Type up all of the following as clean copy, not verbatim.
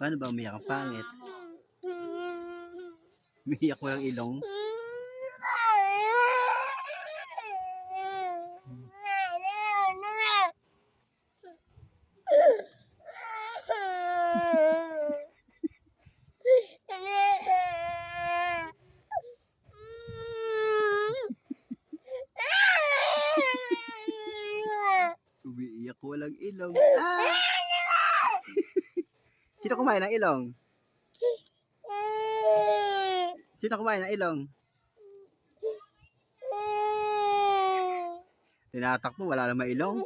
Paano ba umiyak ang pangit? Umiiyak walang ilong? Umiiyak walang ilong. Ah! Sino kumain ng ilong? Sino kumain ng ilong? Tinatakbo, wala namang ilong.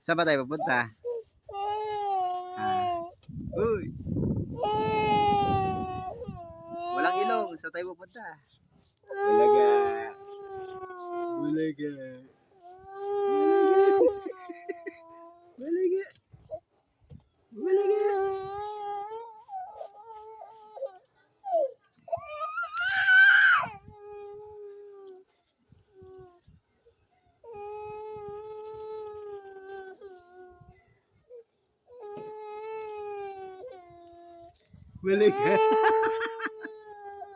Saan ba tayo pupunta? Uy! Walang ilong. Saan tayo pupunta? Bulaga. Bulaga. Bulaga. Bulaga. Bulaga.